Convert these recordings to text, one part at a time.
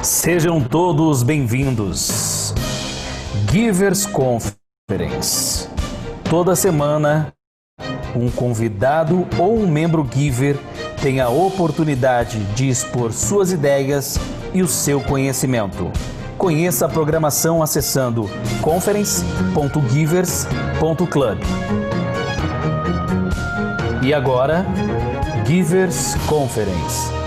Sejam todos bem-vindos. Givers Conference. Toda semana, um convidado ou um membro Giver tem a oportunidade de expor suas ideias e o seu conhecimento. Conheça a programação acessando conference.givers.club. E agora, Givers Conference.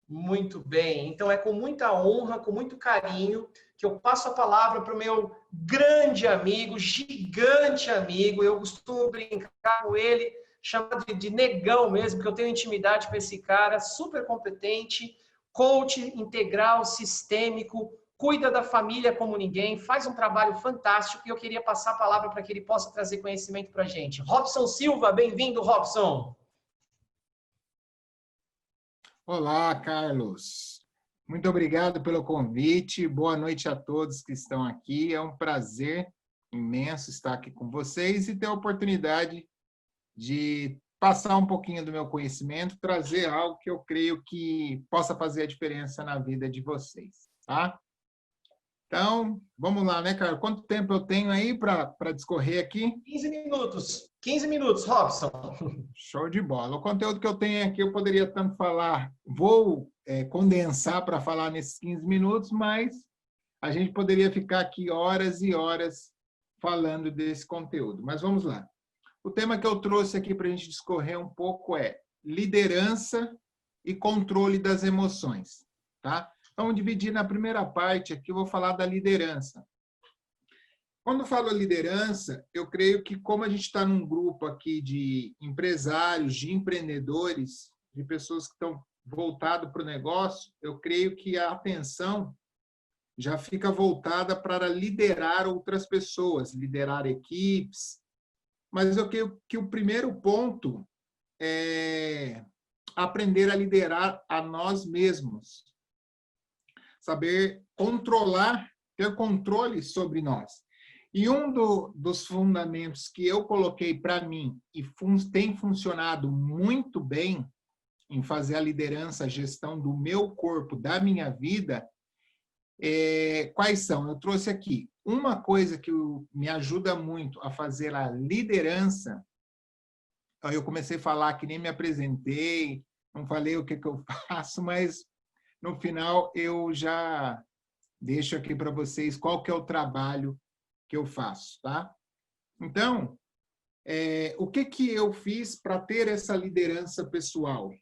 Muito bem, então é com muita honra, com muito carinho, que eu passo a palavra para o meu grande amigo, gigante amigo. Eu costumo brincar com ele, chamado de negão mesmo, porque eu tenho intimidade com esse cara, super competente, coach integral, sistêmico, cuida da família como ninguém, faz um trabalho fantástico e eu queria passar a palavra para que ele possa trazer conhecimento para a gente. Robson Silva, bem-vindo, Robson. Olá, Carlos. Muito obrigado pelo convite. Boa noite a todos que estão aqui. É um prazer imenso estar aqui com vocês e ter a oportunidade de passar um pouquinho do meu conhecimento, trazer algo que eu creio que possa fazer a diferença na vida de vocês, tá? Então, vamos lá, né, Carlos? Quanto tempo eu tenho aí para discorrer aqui? 15 minutos. 15 minutos, Robson. Show de bola. O conteúdo que eu tenho aqui eu poderia tanto falar, vou condensar para falar nesses 15 minutos, mas a gente poderia ficar aqui horas e horas falando desse conteúdo. Mas vamos lá. O tema que eu trouxe aqui para a gente discorrer um pouco é liderança e controle das emoções, tá? Vamos dividir na primeira parte aqui, eu vou falar da liderança. Quando eu falo liderança, eu creio que como a gente está num grupo aqui de empresários, de empreendedores, de pessoas que estão voltadas para o negócio, eu creio que a atenção já fica voltada para liderar outras pessoas, liderar equipes. Mas eu creio que o primeiro ponto é aprender a liderar a nós mesmos. Saber controlar, ter controle sobre nós. E um dos fundamentos que eu coloquei para mim e tem funcionado muito bem em fazer a liderança, a gestão do meu corpo, da minha vida, quais são? Eu trouxe aqui uma coisa que me ajuda muito a fazer a liderança. Eu comecei a falar que nem me apresentei, não falei o que eu faço, mas no final eu já deixo aqui para vocês qual que é o trabalho que eu faço, tá? Então, o que eu fiz para ter essa liderança pessoal?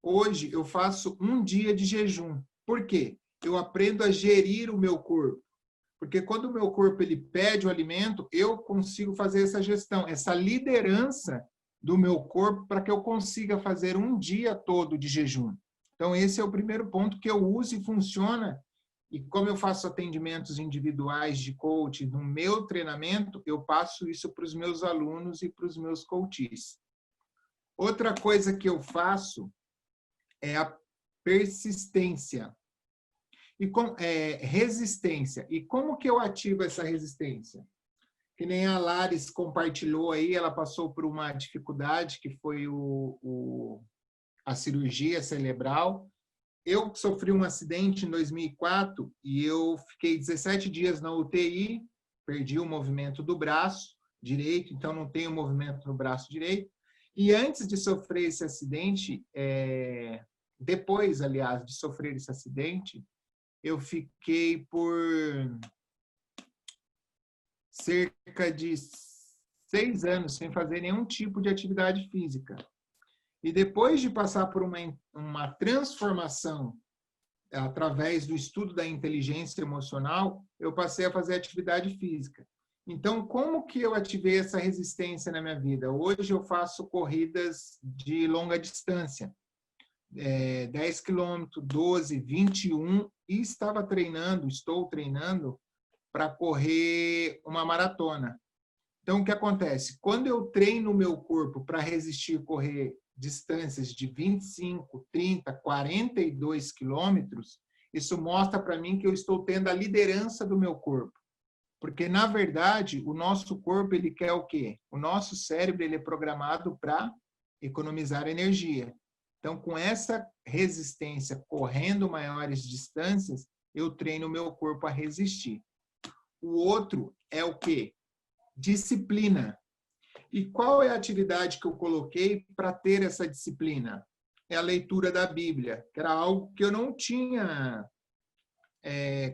Hoje eu faço um dia de jejum. Por quê? Eu aprendo a gerir o meu corpo. Porque quando o meu corpo ele pede o alimento, eu consigo fazer essa gestão, essa liderança do meu corpo para que eu consiga fazer um dia todo de jejum. Então, esse é o primeiro ponto que eu uso e funciona. E como eu faço atendimentos individuais de coach no meu treinamento, eu passo isso para os meus alunos e para os meus coaches. Outra coisa que eu faço é a persistência e resistência. E como que eu ativo essa resistência? Que nem a Laris compartilhou aí, ela passou por uma dificuldade que foi a cirurgia cerebral. Eu sofri um acidente em 2004 e eu fiquei 17 dias na UTI, perdi o movimento do braço direito, então não tenho movimento no braço direito. E antes de sofrer esse acidente, depois, aliás, de sofrer esse acidente, eu fiquei por cerca de 6 anos sem fazer nenhum tipo de atividade física. E depois de passar por uma transformação através do estudo da inteligência emocional, eu passei a fazer atividade física. Então, como que eu ativei essa resistência na minha vida? Hoje eu faço corridas de longa distância, 10 quilômetros, 12, 21, e estou treinando para correr uma maratona. Então, o que acontece? Quando eu treino o meu corpo para resistir correr distâncias de 25, 30, 42 quilômetros, isso mostra para mim que eu estou tendo a liderança do meu corpo. Porque, na verdade, o nosso corpo, ele quer o quê? O nosso cérebro, ele é programado para economizar energia. Então, com essa resistência, correndo maiores distâncias, eu treino o meu corpo a resistir. O outro é o quê? Disciplina. E qual é a atividade que eu coloquei para ter essa disciplina? É a leitura da Bíblia, que era algo que eu não tinha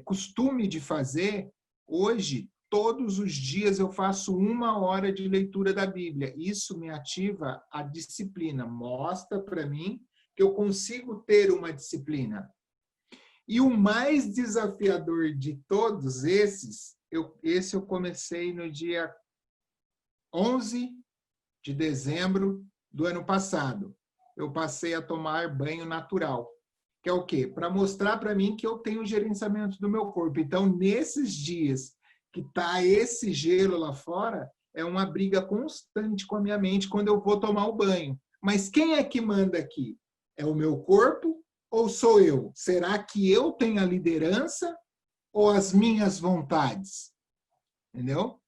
costume de fazer. Hoje, todos os dias eu faço 1 hora de leitura da Bíblia. Isso me ativa a disciplina, mostra para mim que eu consigo ter uma disciplina. E o mais desafiador de todos esses, esse eu comecei no dia 11 de dezembro do ano passado. Eu passei a tomar banho natural. Que é o quê? Para mostrar para mim que eu tenho gerenciamento do meu corpo. Então, nesses dias que está esse gelo lá fora, é uma briga constante com a minha mente quando eu vou tomar o banho. Mas quem é que manda aqui? É o meu corpo ou sou eu? Será que eu tenho a liderança ou as minhas vontades? Entendeu?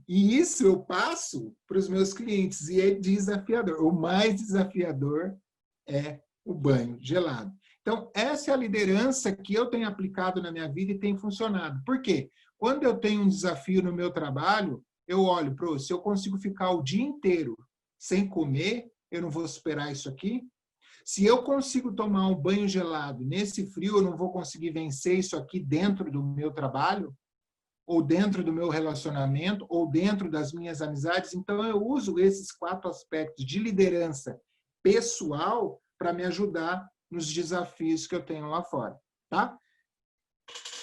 E isso eu passo para os meus clientes e é desafiador. O mais desafiador é o banho gelado. Então, essa é a liderança que eu tenho aplicado na minha vida e tem funcionado. Por quê? Quando eu tenho um desafio no meu trabalho, eu olho, se eu consigo ficar o dia inteiro sem comer, eu não vou superar isso aqui. Se eu consigo tomar um banho gelado nesse frio, eu não vou conseguir vencer isso aqui dentro do meu trabalho, ou dentro do meu relacionamento, ou dentro das minhas amizades. Então, eu uso esses 4 aspectos de liderança pessoal para me ajudar nos desafios que eu tenho lá fora, tá?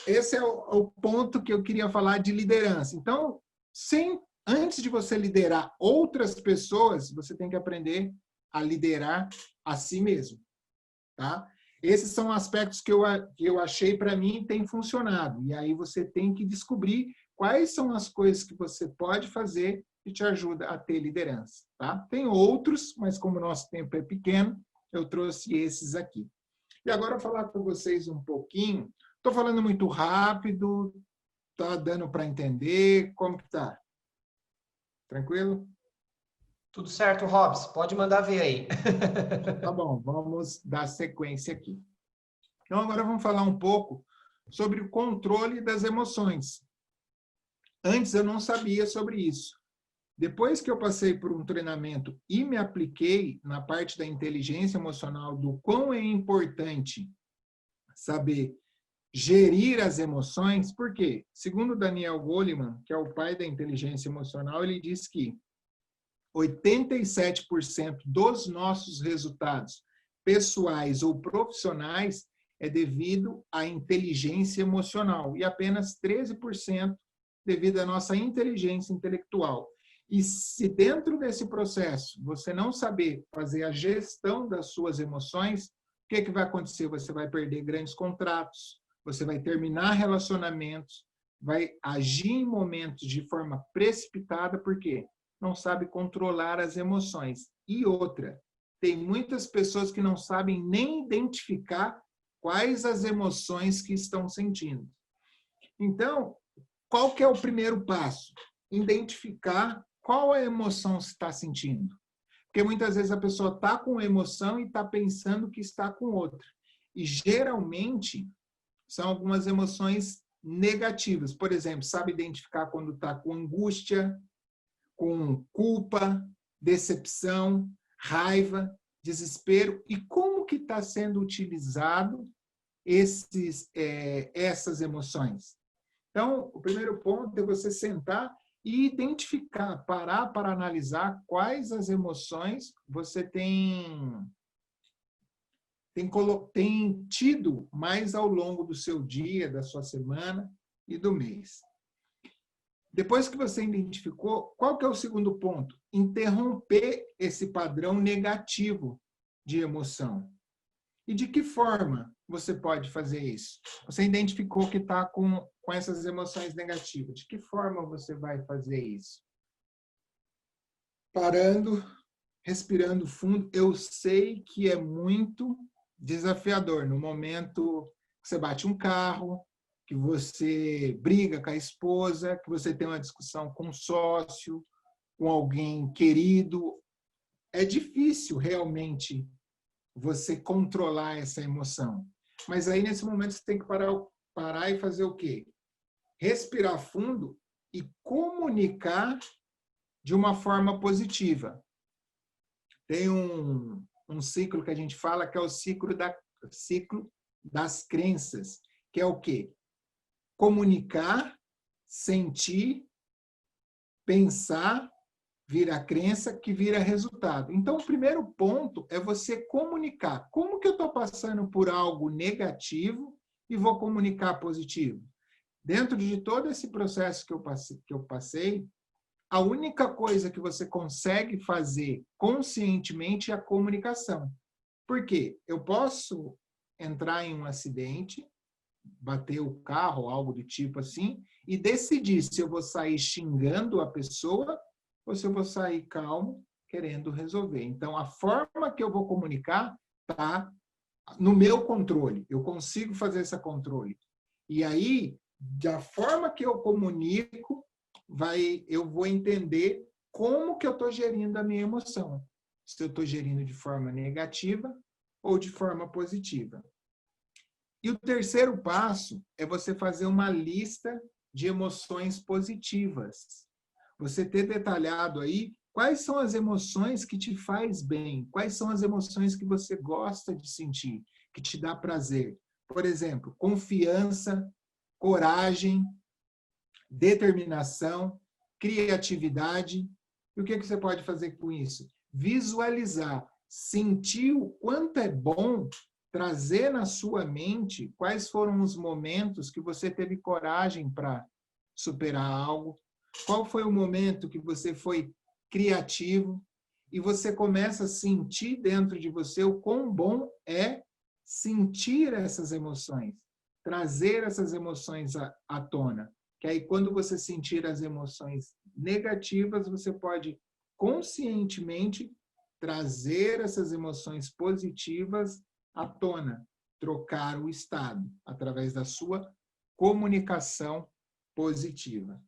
Esse é o ponto que eu queria falar de liderança. Então, antes de você liderar outras pessoas, você tem que aprender a liderar a si mesmo, tá? Esses são aspectos que eu achei para mim tem funcionado. E aí você tem que descobrir quais são as coisas que você pode fazer que te ajuda a ter liderança, tá? Tem outros, mas como o nosso tempo é pequeno, eu trouxe esses aqui. E agora eu vou falar com vocês um pouquinho. Estou falando muito rápido, tá dando para entender? Como que tá? Tranquilo? Tudo certo, Robson. Pode mandar ver aí. Tá bom, vamos dar sequência aqui. Então, agora vamos falar um pouco sobre o controle das emoções. Antes eu não sabia sobre isso. Depois que eu passei por um treinamento e me apliquei na parte da inteligência emocional, do quão é importante saber gerir as emoções, por quê? Segundo Daniel Goleman, que é o pai da inteligência emocional, ele diz que 87% dos nossos resultados pessoais ou profissionais é devido à inteligência emocional e apenas 13% devido à nossa inteligência intelectual. E se dentro desse processo você não saber fazer a gestão das suas emoções, o que vai acontecer? Você vai perder grandes contratos, você vai terminar relacionamentos, vai agir em momentos de forma precipitada, por quê? Não sabe controlar as emoções. E outra, tem muitas pessoas que não sabem nem identificar quais as emoções que estão sentindo. Então, qual que é o primeiro passo? Identificar qual a emoção você está sentindo. Porque muitas vezes a pessoa está com emoção e está pensando que está com outra. E geralmente são algumas emoções negativas. Por exemplo, sabe identificar quando está com angústia, com culpa, decepção, raiva, desespero, e como que está sendo utilizado essas emoções. Então, o primeiro ponto é você sentar e identificar, parar para analisar quais as emoções você tem tido mais ao longo do seu dia, da sua semana e do mês. Depois que você identificou, qual que é o segundo ponto? Interromper esse padrão negativo de emoção. E de que forma você pode fazer isso? Você identificou que está com essas emoções negativas. De que forma você vai fazer isso? Parando, respirando fundo. Eu sei que é muito desafiador no momento que você bate um carro, que você briga com a esposa, que você tem uma discussão com um sócio, com alguém querido. É difícil realmente você controlar essa emoção. Mas aí, nesse momento, você tem que parar e fazer o quê? Respirar fundo e comunicar de uma forma positiva. Tem um ciclo que a gente fala que é o ciclo das crenças, que é o quê? Comunicar, sentir, pensar, vira crença, que vira resultado. Então, o primeiro ponto é você comunicar. Como que eu estou passando por algo negativo e vou comunicar positivo? Dentro de todo esse processo que eu passei, a única coisa que você consegue fazer conscientemente é a comunicação. Por quê? Eu posso entrar em um acidente, bater o carro, algo do tipo assim, e decidir se eu vou sair xingando a pessoa ou se eu vou sair calmo, querendo resolver. Então, a forma que eu vou comunicar está no meu controle. Eu consigo fazer esse controle. E aí, da forma que eu comunico, eu vou entender como que eu estou gerindo a minha emoção. Se eu estou gerindo de forma negativa ou de forma positiva. E o terceiro passo é você fazer uma lista de emoções positivas. Você ter detalhado aí quais são as emoções que te faz bem, quais são as emoções que você gosta de sentir, que te dá prazer. Por exemplo, confiança, coragem, determinação, criatividade. E o que você pode fazer com isso? Visualizar, sentir o quanto é bom, trazer na sua mente quais foram os momentos que você teve coragem para superar algo, qual foi o momento que você foi criativo, e você começa a sentir dentro de você o quão bom é sentir essas emoções, trazer essas emoções à tona. Que aí, quando você sentir as emoções negativas, você pode conscientemente trazer essas emoções positivas à tona, trocar o estado através da sua comunicação positiva.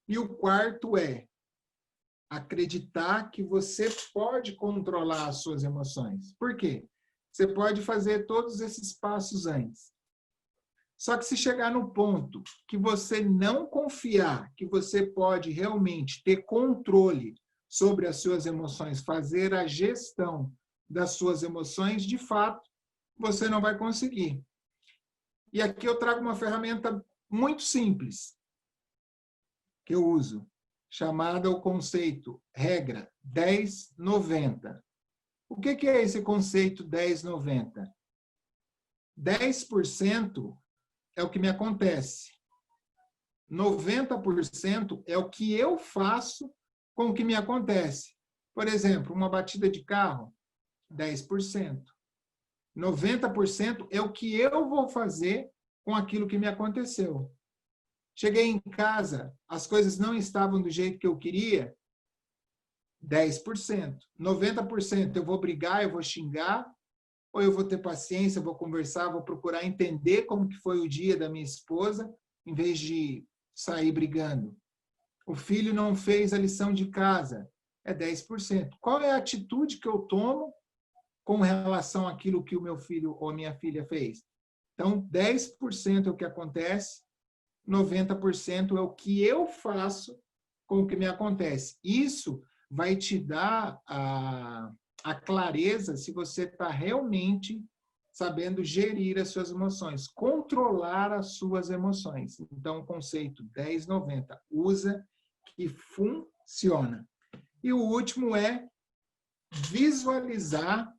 E o quarto é acreditar que você pode controlar as suas emoções. Por quê? Você pode fazer todos esses passos antes. Só que se chegar no ponto que você não confiar que você pode realmente ter controle sobre as suas emoções, fazer a gestão das suas emoções, de fato, você não vai conseguir. E aqui eu trago uma ferramenta muito simples que eu uso, chamada o conceito regra 10-90. O que é esse conceito 10-90? 10% é o que me acontece. 90% é o que eu faço com o que me acontece. Por exemplo, uma batida de carro, 10%. 90% é o que eu vou fazer com aquilo que me aconteceu. Cheguei em casa, as coisas não estavam do jeito que eu queria, 10%. 90% eu vou brigar, eu vou xingar, ou eu vou ter paciência, vou conversar, vou procurar entender como que foi o dia da minha esposa, em vez de sair brigando. O filho não fez a lição de casa, é 10%. Qual é a atitude que eu tomo com relação àquilo que o meu filho ou a minha filha fez? Então, 10% é o que acontece, 90% é o que eu faço com o que me acontece. Isso vai te dar a clareza se você está realmente sabendo gerir as suas emoções, controlar as suas emoções. Então, o conceito 10-90, usa que funciona. E o último é visualizar.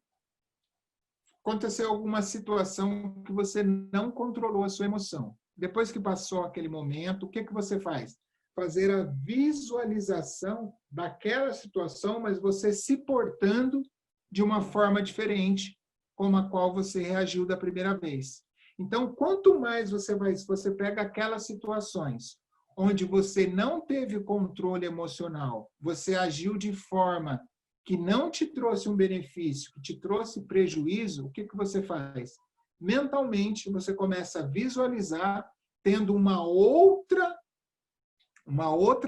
Aconteceu alguma situação que você não controlou a sua emoção. Depois que passou aquele momento, o que você faz? Fazer a visualização daquela situação, mas você se portando de uma forma diferente como a qual você reagiu da primeira vez. Então, quanto mais você pega aquelas situações onde você não teve controle emocional, você agiu de forma que não te trouxe um benefício, que te trouxe prejuízo, o que você faz? Mentalmente, você começa a visualizar tendo uma outra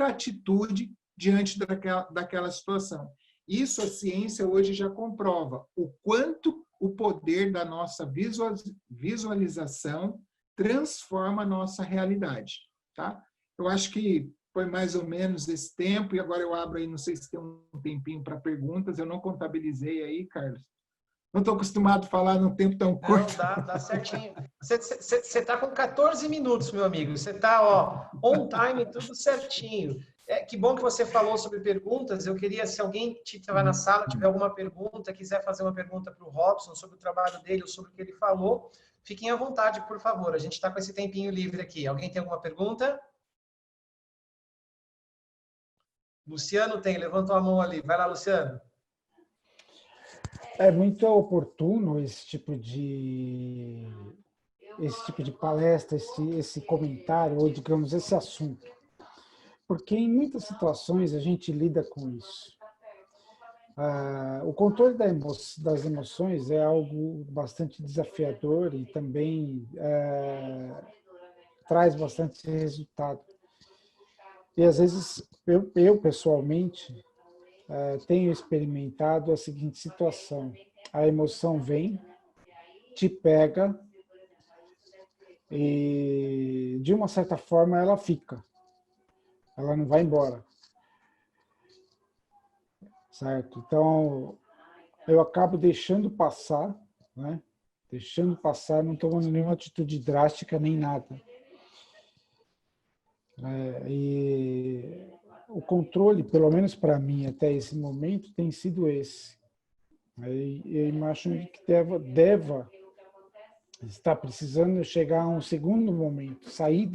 atitude diante daquela situação. Isso a ciência hoje já comprova, o quanto o poder da nossa visualização transforma a nossa realidade, tá? Eu acho que foi mais ou menos esse tempo, e agora eu abro aí, não sei se tem um tempinho para perguntas, eu não contabilizei aí, Carlos. Não estou acostumado a falar num tempo tão curto. Não, dá certinho. Você está com 14 minutos, meu amigo. Você está, ó, on time, tudo certinho. Que bom que você falou sobre perguntas. Eu queria, se alguém estiver na sala, tiver alguma pergunta, quiser fazer uma pergunta para o Robson sobre o trabalho dele ou sobre o que ele falou, fiquem à vontade, por favor. A gente está com esse tempinho livre aqui. Alguém tem alguma pergunta? Luciano tem, levantou a mão ali. Vai lá, Luciano. É muito oportuno esse tipo de palestra, esse comentário, ou digamos, esse assunto. Porque em muitas situações a gente lida com isso. O controle das emoções é algo bastante desafiador e também traz bastante resultado. E às vezes, eu pessoalmente, tenho experimentado a seguinte situação. A emoção vem, te pega e, de uma certa forma, ela fica. Ela não vai embora. Certo? Então, eu acabo deixando passar, né? Deixando passar, não tomando nenhuma atitude drástica nem nada. E o controle, pelo menos para mim, até esse momento, tem sido esse. Eu imagino que deva estar precisando chegar a um segundo momento, sair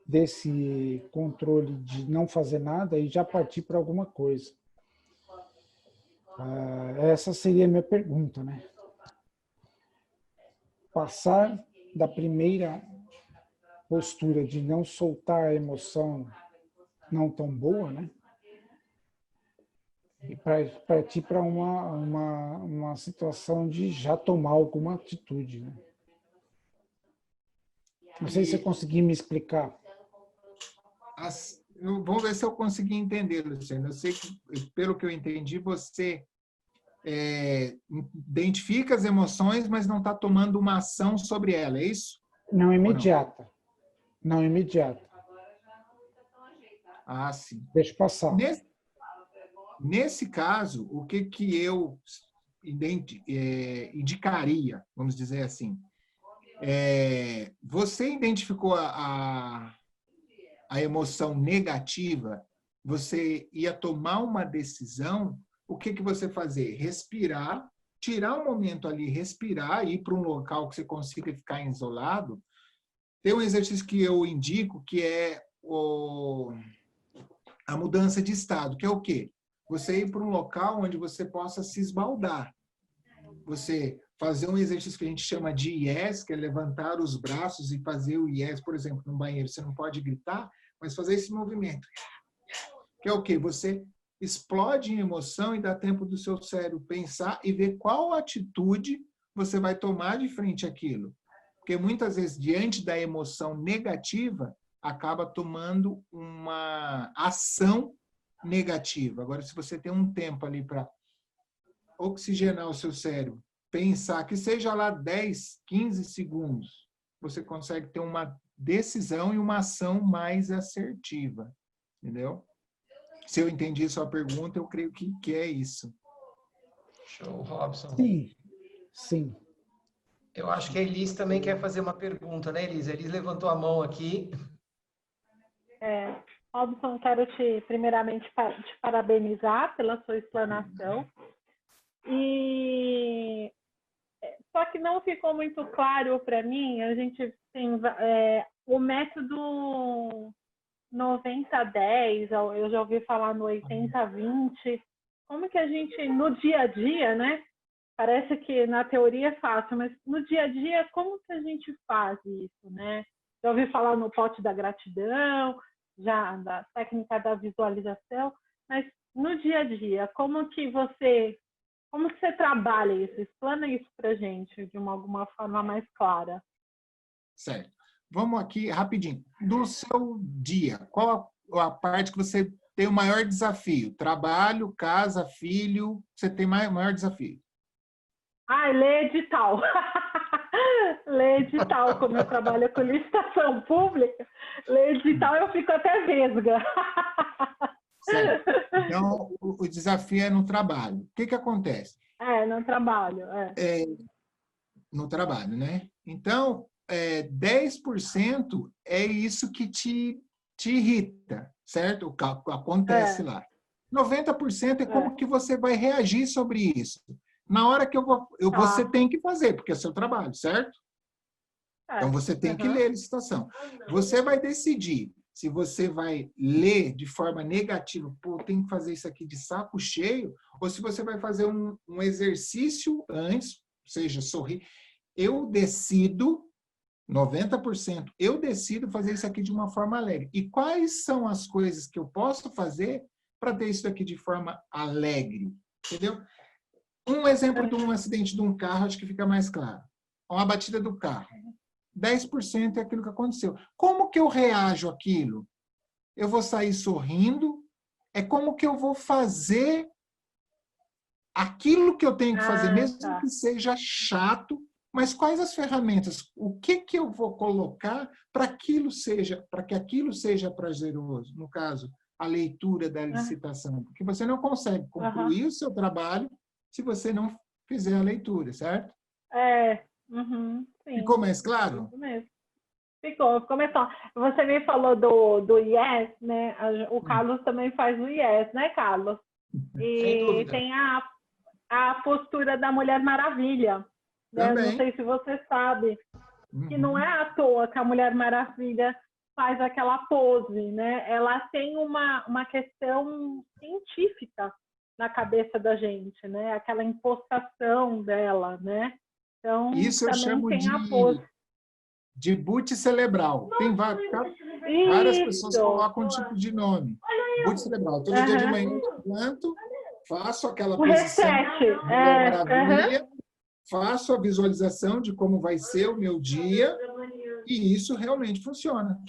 desse controle de não fazer nada e já partir para alguma coisa. Essa seria a minha pergunta, né? Passar da primeira postura de não soltar a emoção não tão boa, né? E partir para uma situação de já tomar alguma atitude, né? Não sei se eu consegui me explicar. Vamos ver se eu consegui entender, Luciano. Eu sei que, pelo que eu entendi, você identifica as emoções, mas não está tomando uma ação sobre ela, é isso? Não imediata. Não imediata. Ah, sim. Deixa passar. Nesse caso, o que eu indicaria, vamos dizer assim, você identificou a emoção negativa, você ia tomar uma decisão, o que você fazer? Respirar, tirar um momento ali, respirar, ir para um local que você consiga ficar isolado. Tem um exercício que eu indico, que é a mudança de estado, que é o quê? Você ir para um local onde você possa se esbaldar. Você fazer um exercício que a gente chama de yes, que é levantar os braços e fazer o yes, por exemplo, no banheiro. Você não pode gritar, mas fazer esse movimento. Que é o quê? Você explode em emoção e dá tempo do seu cérebro pensar e ver qual atitude você vai tomar de frente àquilo. Porque muitas vezes, diante da emoção negativa, acaba tomando uma ação negativa. Agora, se você tem um tempo ali para oxigenar o seu cérebro, pensar que seja lá 10, 15 segundos, você consegue ter uma decisão e uma ação mais assertiva. Entendeu? Se eu entendi sua pergunta, eu creio que é isso. Show, Robson. Sim, sim. Eu acho que a Elis também quer fazer uma pergunta, né, Elis? A Elis levantou a mão aqui. Robson, quero primeiramente te parabenizar pela sua explanação. Só que não ficou muito claro para mim, a gente tem o método 90-10, eu já ouvi falar no 80-20, como que a gente, no dia a dia, né? Parece que na teoria é fácil, mas no dia a dia, como que a gente faz isso, né? Já ouvi falar no pote da gratidão, já da técnica da visualização, mas no dia a dia, como que você trabalha isso? Explana isso para a gente de alguma forma mais clara. Certo. Vamos aqui rapidinho. Do seu dia, qual a parte que você tem o maior desafio? Trabalho, casa, filho, você tem maior desafio? Ler edital. Ler edital, como eu trabalho com licitação pública, ler edital eu fico até vesga. Certo. Então, o desafio é no trabalho. O que acontece? No trabalho. No trabalho, né? Então, 10% é isso que te irrita, certo? O que acontece lá. 90% é como que você vai reagir sobre isso. Na hora que você tem que fazer, porque é seu trabalho, certo? Então, você tem que ler a licitação. Você vai decidir se você vai ler de forma negativa, tem que fazer isso aqui de saco cheio, ou se você vai fazer um exercício antes, ou seja, sorrir. Eu decido, 90%, eu decido fazer isso aqui de uma forma alegre. E quais são as coisas que eu posso fazer para ter isso aqui de forma alegre? Entendeu? Um exemplo de um acidente de um carro, acho que fica mais claro. Uma batida do carro. 10% é aquilo que aconteceu. Como que eu reajo àquilo? Eu vou sair sorrindo? É como que eu vou fazer aquilo que eu tenho que fazer, mesmo que seja chato, mas quais as ferramentas? O que eu vou colocar para que aquilo seja prazeroso? No caso, a leitura da licitação. Porque você não consegue concluir o seu trabalho se você não fizer a leitura, certo? Sim. Ficou mais claro? Isso mesmo. Ficou mais claro. Você me falou do IES, né? O Carlos também faz o IES, né, Carlos? E tem a postura da Mulher Maravilha. Né? Não sei se você sabe, que não é à toa que a Mulher Maravilha faz aquela pose, né? Ela tem uma questão científica na cabeça da gente, né? Aquela impostação dela, né? Então, isso eu chamo de boot cerebral. Tem várias pessoas colocam um tipo de nome. Boot cerebral. Todo dia de manhã eu levanto, faço aquela posição maravilha, faço a visualização de como vai ser o meu dia, e isso realmente funciona.